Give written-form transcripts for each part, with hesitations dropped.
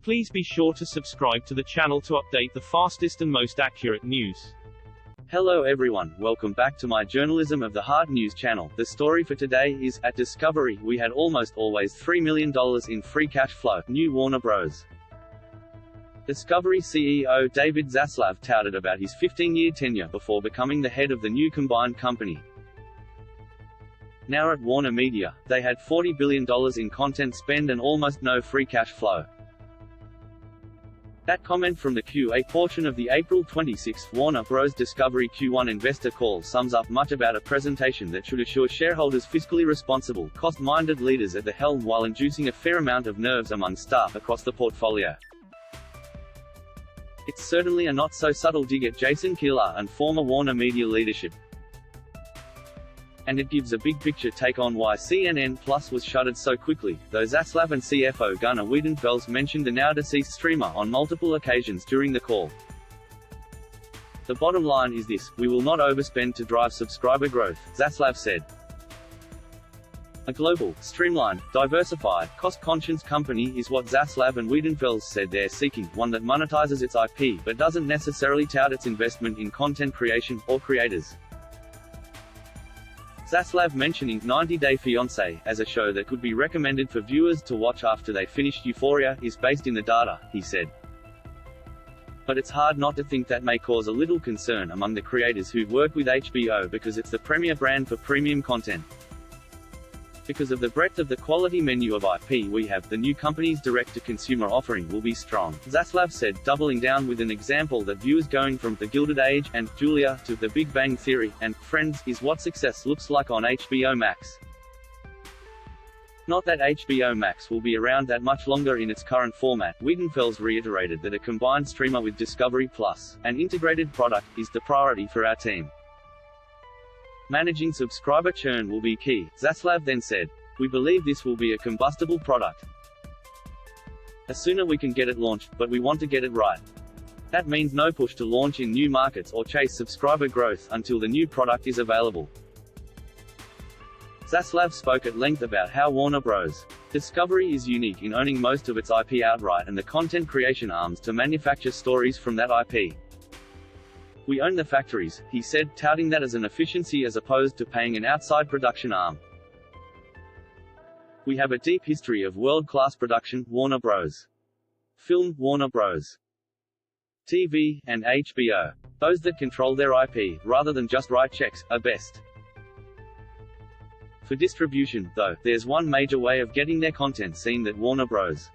Please be sure to subscribe to the channel to update the fastest and most accurate news. Hello everyone, welcome back to my Journalism of the Heart news channel. The story for today is, at Discovery, we had almost always $3 million in free cash flow, new Warner Bros. Discovery CEO David Zaslav touted about his 15-year tenure before becoming the head of the new combined company. Now at WarnerMedia, they had $40 billion in content spend and almost no free cash flow. That comment from the Q&A portion of the April 26 Warner Bros. Discovery Q1 investor call sums up much about a presentation that should assure shareholders fiscally responsible, cost-minded leaders at the helm while inducing a fair amount of nerves among staff across the portfolio. It's certainly a not-so-subtle dig at Jason Kilar and former WarnerMedia leadership. And it gives a big-picture take on why CNN Plus was shuttered so quickly, though Zaslav and CFO Gunnar Wiedenfels mentioned the now-deceased streamer on multiple occasions during the call. The bottom line is this: we will not overspend to drive subscriber growth, Zaslav said. A global, streamlined, diversified, cost-conscious company is what Zaslav and Wiedenfels said they're seeking, one that monetizes its IP but doesn't necessarily tout its investment in content creation, or creators. Zaslav mentioning 90 Day Fiancé as a show that could be recommended for viewers to watch after they finished Euphoria is based in the data, he said. But it's hard not to think that may cause a little concern among the creators who work with HBO because it's the premier brand for premium content. Because of the breadth of the quality menu of IP we have, the new company's direct-to-consumer offering will be strong, Zaslav said, doubling down with an example that viewers going from The Gilded Age and Julia to The Big Bang Theory and Friends is what success looks like on HBO Max. Not that HBO Max will be around that much longer in its current format. Wiedenfels reiterated that a combined streamer with Discovery Plus, an integrated product, is the priority for our team. Managing subscriber churn will be key, Zaslav then said. We believe this will be a combustible product. The sooner we can get it launched, but we want to get it right. That means no push to launch in new markets or chase subscriber growth until the new product is available. Zaslav spoke at length about how Warner Bros. Discovery is unique in owning most of its IP outright and the content creation arms to manufacture stories from that IP. We own the factories, he said, touting that as an efficiency as opposed to paying an outside production arm. We have a deep history of world-class production, Warner Bros. Film, Warner Bros. TV, and HBO. Those that control their IP, rather than just write checks, are best. For distribution, though, there's one major way of getting their content seen that Warner Bros.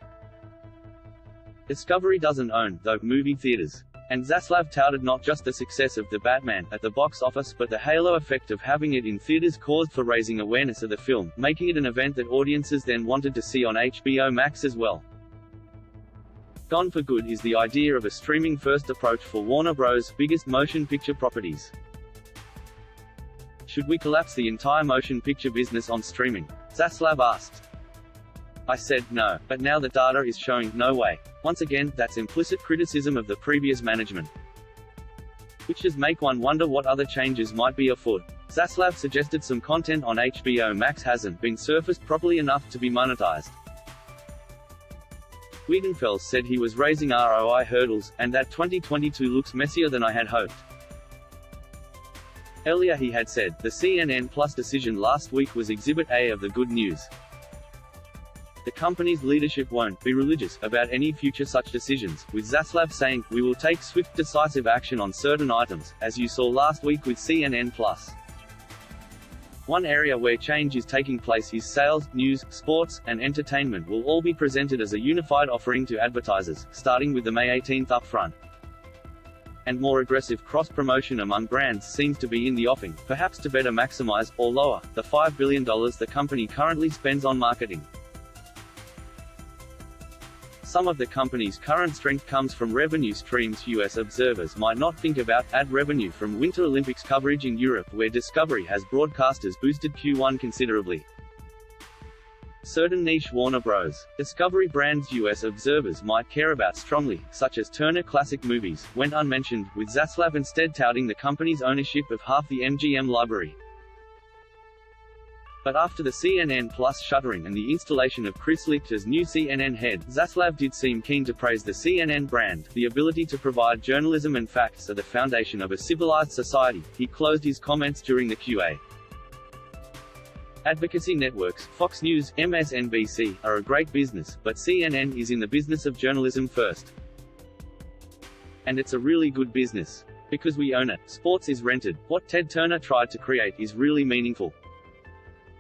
Discovery doesn't own, though, movie theaters. And Zaslav touted not just the success of The Batman at the box office but the halo effect of having it in theaters caused for raising awareness of the film, making it an event that audiences then wanted to see on HBO Max as well. Gone for good is the idea of a streaming-first approach for Warner Bros.' biggest motion picture properties. Should we collapse the entire motion picture business on streaming? Zaslav asked. I said, no, but now the data is showing, no way. Once again, that's implicit criticism of the previous management. Which does make one wonder what other changes might be afoot. Zaslav suggested some content on HBO Max hasn't been surfaced properly enough to be monetized. Wiedenfels said he was raising ROI hurdles, and that 2022 looks messier than I had hoped. Earlier he had said, the CNN Plus decision last week was Exhibit A of the good news. The company's leadership won't be religious about any future such decisions, with Zaslav saying, we will take swift decisive action on certain items, as you saw last week with CNN+. One area where change is taking place is sales, news, sports, and entertainment will all be presented as a unified offering to advertisers, starting with the May 18th upfront. And more aggressive cross-promotion among brands seems to be in the offing, perhaps to better maximize, or lower, the $5 billion the company currently spends on marketing. Some of the company's current strength comes from revenue streams U.S. observers might not think about: ad revenue from Winter Olympics coverage in Europe where Discovery has broadcasters boosted Q1 considerably. Certain niche Warner Bros. Discovery brands U.S. observers might care about strongly, such as Turner Classic Movies, went unmentioned, with Zaslav instead touting the company's ownership of half the MGM library. But after the CNN Plus shuttering and the installation of Chris Licht as new CNN head, Zaslav did seem keen to praise the CNN brand. The ability to provide journalism and facts are the foundation of a civilized society. He closed his comments during the QA. Advocacy networks, Fox News, MSNBC, are a great business, but CNN is in the business of journalism first. And it's a really good business. Because we own it. Sports is rented. What Ted Turner tried to create is really meaningful.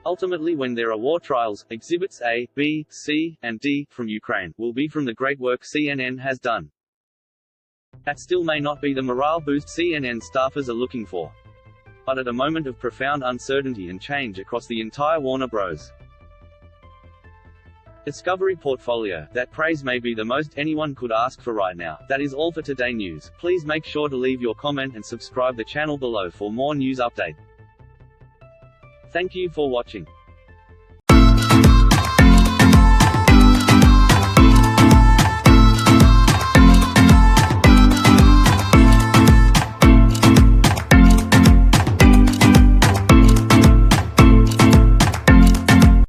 Ultimately, when there are war trials, exhibits A, B, C, and D, from Ukraine, will be from the great work CNN has done. That still may not be the morale boost CNN staffers are looking for. But at a moment of profound uncertainty and change across the entire Warner Bros. Discovery portfolio, that praise may be the most anyone could ask for right now. That is all for Today News. Please make sure to leave your comment and subscribe the channel below for more news update. Thank you for watching.